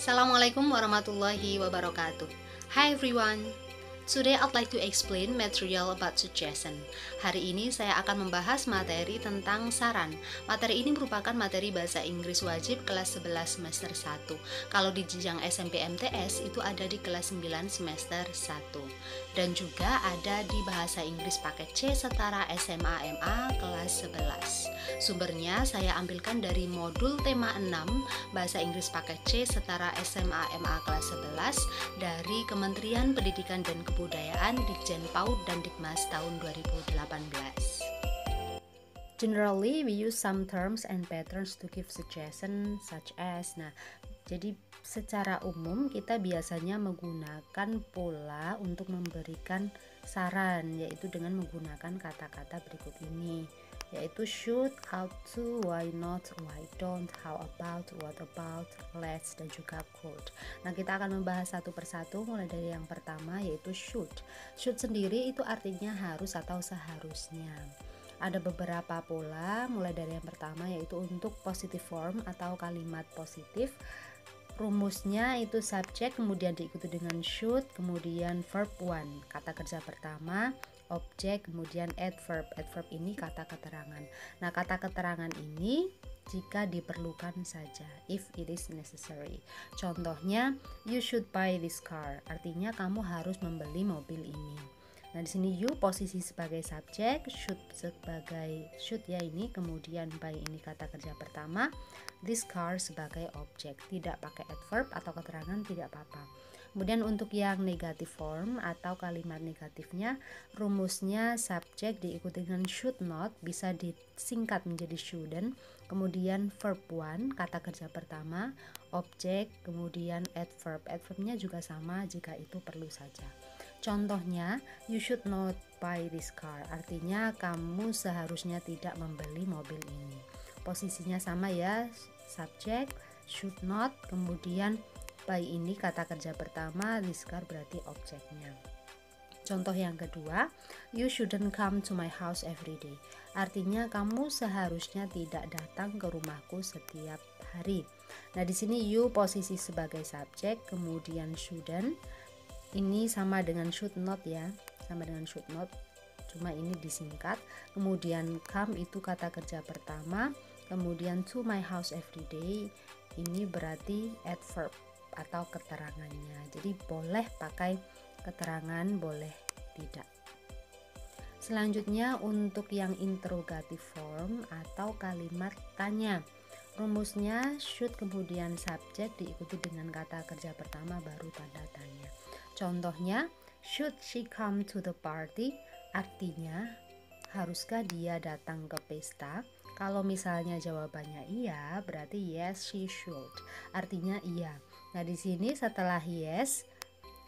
Assalamualaikum warahmatullahi wabarakatuh. Hi everyone. Today I'd like to explain material about suggestion. Hari ini saya akan membahas materi tentang saran. Materi ini merupakan materi bahasa Inggris wajib kelas 11 semester 1. Kalau di jenjang SMP MTS itu ada di kelas 9 semester 1. Dan juga ada di bahasa Inggris paket C setara SMA MA kelas 11. Sumbernya saya ambilkan dari modul tema 6 bahasa Inggris paket C setara SMA MA kelas 11 dari Kementerian Pendidikan dan Kebudayaan Ditjen PAUD dan Dikmas tahun 2018. Generally, we use some terms and patterns to give suggestion such as. Jadi secara umum kita biasanya menggunakan pola untuk memberikan saran, yaitu dengan menggunakan kata-kata berikut ini, yaitu should, ought to, why not, why don't, how about, what about, let's, dan juga could. Nah, kita akan membahas satu persatu mulai dari yang pertama, yaitu should. Should sendiri itu artinya harus atau seharusnya. Ada beberapa pola, mulai dari yang pertama yaitu untuk positive form atau kalimat positif. Rumusnya itu subjek, kemudian diikuti dengan should, kemudian verb one, kata kerja pertama, objek, kemudian adverb. Adverb ini kata keterangan. Nah, kata keterangan ini jika diperlukan saja, if it is necessary. Contohnya, you should buy this car, artinya kamu harus membeli mobil ini. Nah, di sini you posisi sebagai subjek, should sebagai should ya ini, kemudian buy ini kata kerja pertama, this car sebagai objek. Tidak pakai adverb atau keterangan tidak apa-apa. Kemudian untuk yang negative form atau kalimat negatifnya, rumusnya subjek diikuti dengan should not, bisa disingkat menjadi shouldn't, kemudian verb one, kata kerja pertama, objek, kemudian adverb. Adverbnya juga sama jika itu perlu saja. Contohnya, you should not buy this car, artinya kamu seharusnya tidak membeli mobil ini. Posisinya sama ya, subjek, should not, kemudian buy ini kata kerja pertama, this car berarti objeknya. Contoh yang kedua, you shouldn't come to my house every day, artinya kamu seharusnya tidak datang ke rumahku setiap hari. Nah, di sini you posisi sebagai subjek, kemudian shouldn't, ini sama dengan should not ya, sama dengan should not, cuma ini disingkat. Kemudian come itu kata kerja pertama, kemudian to my house every day, ini berarti adverb atau keterangannya. Jadi boleh pakai keterangan, boleh tidak. Selanjutnya untuk yang interrogative form atau kalimat tanya. Rumusnya should kemudian subjek diikuti dengan kata kerja pertama baru tanda tanya. Contohnya, should she come to the party? Artinya, haruskah dia datang ke pesta? Kalau misalnya jawabannya iya, berarti yes she should. Artinya iya. Nah, di sini setelah yes,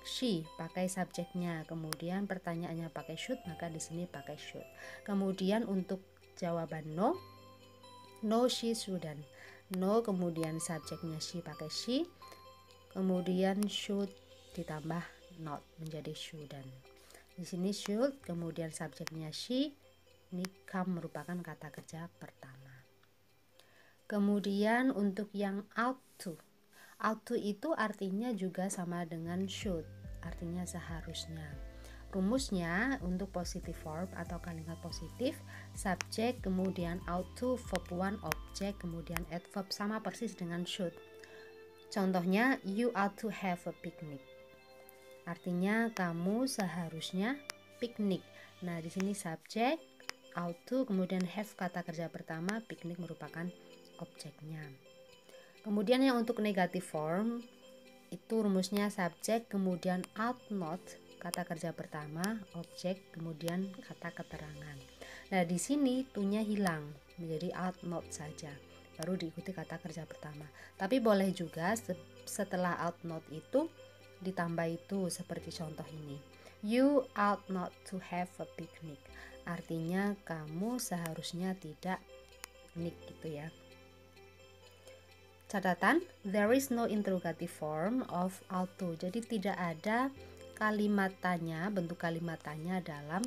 she pakai subjeknya, kemudian pertanyaannya pakai should, maka di sini pakai should. Kemudian untuk jawaban no, no she shouldn't. No kemudian subjeknya she pakai she, kemudian should ditambah not menjadi shouldn't. Di sini should, kemudian subjeknya she, ini come merupakan kata kerja pertama. Kemudian untuk yang ought to. Ought to itu artinya juga sama dengan should, artinya seharusnya. Rumusnya untuk positive verb atau kalimat positif, subjek, kemudian ought to, verb one, objek, kemudian adverb, sama persis dengan should. Contohnya, you ought to have a picnic. Artinya kamu seharusnya piknik. Nah, di sini subjek, ought to, kemudian have kata kerja pertama, piknik merupakan objeknya. Kemudian yang untuk negative form itu rumusnya subjek, kemudian ought not kata kerja pertama, objek, kemudian kata keterangan. Nah, di sini to-nya hilang menjadi ought not saja, baru diikuti kata kerja pertama. Tapi boleh juga setelah ought not itu ditambah itu seperti contoh ini, you ought not to have a picnic, artinya kamu seharusnya tidak piknik gitu ya. Catatan, there is no interrogative form of ought to, jadi tidak ada kalimat tanya, bentuk kalimat tanya dalam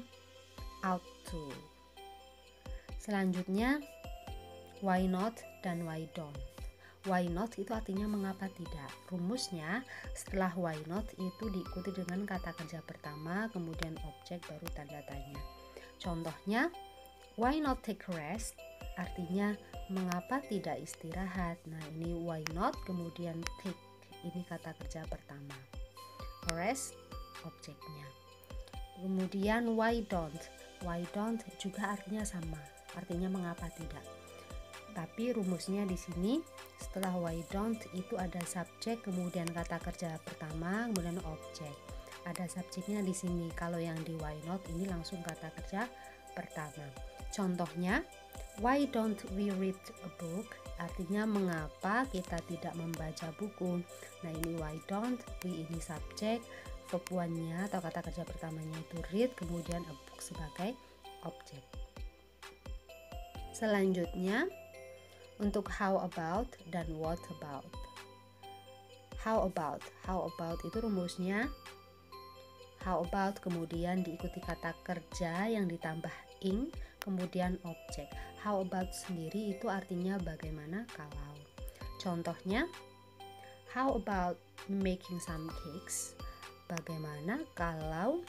ought to. Selanjutnya, why not dan why don't. Why not itu artinya mengapa tidak. Rumusnya setelah why not itu diikuti dengan kata kerja pertama, kemudian objek, baru tanda tanya. Contohnya, why not take a rest? Artinya mengapa tidak istirahat. Nah, ini why not, kemudian take, ini kata kerja pertama. Rest, objeknya. Kemudian why don't? Why don't juga artinya sama, artinya mengapa tidak. Tapi rumusnya di sini setelah why don't itu ada subjek, kemudian kata kerja pertama, kemudian objek. Ada subjeknya di sini. Kalau yang di why not ini langsung kata kerja pertama. Contohnya, why don't we read a book? Artinya mengapa kita tidak membaca buku. Nah, ini why don't we ini subjek, verb one-nya atau kata kerja pertamanya itu read, kemudian a book sebagai objek. Selanjutnya untuk how about dan what about. How about itu rumusnya how about kemudian diikuti kata kerja yang ditambah ing, kemudian objek. How about sendiri itu artinya bagaimana kalau. Contohnya, how about making some cakes? Bagaimana kalau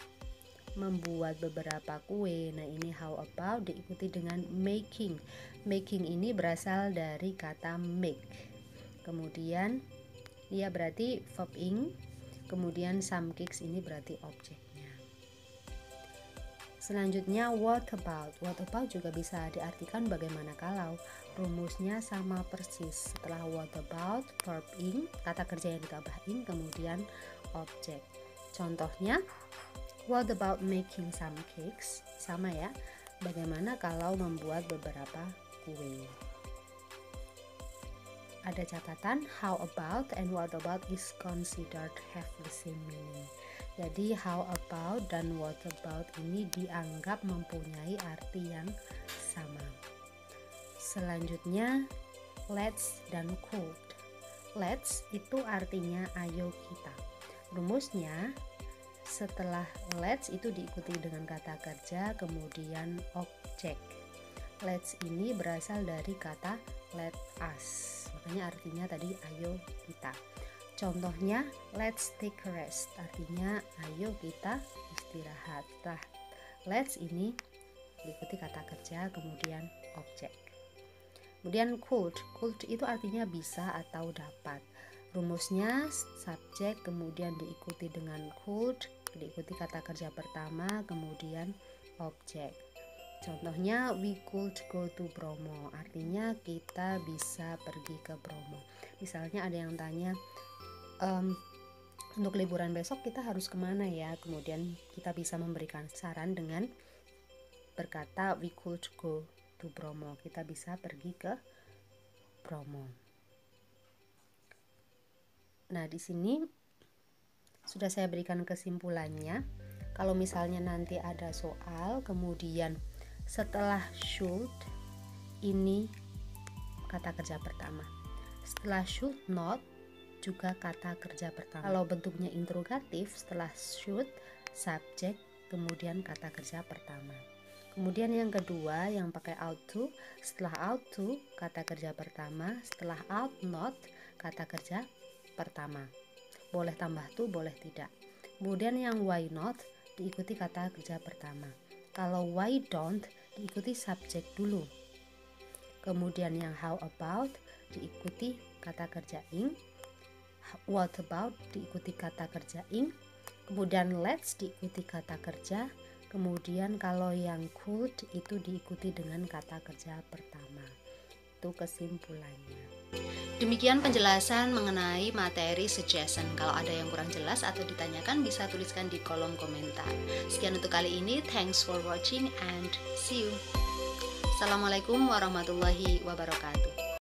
membuat beberapa kue. Nah, ini how about diikuti dengan making. Making ini berasal dari kata make. Kemudian dia berarti verb ing. Kemudian some cakes ini berarti objeknya. Selanjutnya what about. What about juga bisa diartikan bagaimana kalau. Rumusnya sama persis. Setelah what about, verb ing, kata kerja yang ditambah ing, kemudian objek. Contohnya, what about making some cakes? Sama ya, bagaimana kalau membuat beberapa kue. Ada catatan, how about and what about is considered have the same meaning. Jadi how about dan what about ini dianggap mempunyai arti yang sama. Selanjutnya, let's dan could. Let's itu artinya ayo kita. Rumusnya setelah let's itu diikuti dengan kata kerja, kemudian objek. Let's ini berasal dari kata let us, makanya artinya tadi ayo kita. Contohnya, let's take a rest, artinya ayo kita istirahat. Nah, let's ini diikuti kata kerja, kemudian objek. Kemudian could itu artinya bisa atau dapat. Rumusnya subjek, kemudian diikuti dengan could, diikuti kata kerja pertama, kemudian objek. Contohnya, we could go to Bromo, artinya kita bisa pergi ke Bromo. Misalnya ada yang tanya, untuk liburan besok kita harus kemana ya? Kemudian kita bisa memberikan saran dengan berkata we could go to Bromo, kita bisa pergi ke Bromo. Nah, di sini sudah saya berikan kesimpulannya. Kalau misalnya nanti ada soal, kemudian setelah should ini kata kerja pertama. Setelah should not juga kata kerja pertama. Kalau bentuknya interrogatif, setelah should subjek, kemudian kata kerja pertama. Kemudian yang kedua yang pakai ought to, setelah ought to kata kerja pertama, setelah ought not kata kerja pertama. Boleh tambah to, boleh tidak. Kemudian yang why not diikuti kata kerja pertama. Kalau why don't diikuti subjek dulu. Kemudian yang how about diikuti kata kerja ing. What about diikuti kata kerja ing. Kemudian let's diikuti kata kerja. Kemudian kalau yang could itu diikuti dengan kata kerja pertama. Itu kesimpulannya. Demikian penjelasan mengenai materi suggestion. Kalau ada yang kurang jelas atau ditanyakan bisa tuliskan di kolom komentar. Sekian untuk kali ini. Thanks for watching and see you. Assalamualaikum warahmatullahi wabarakatuh.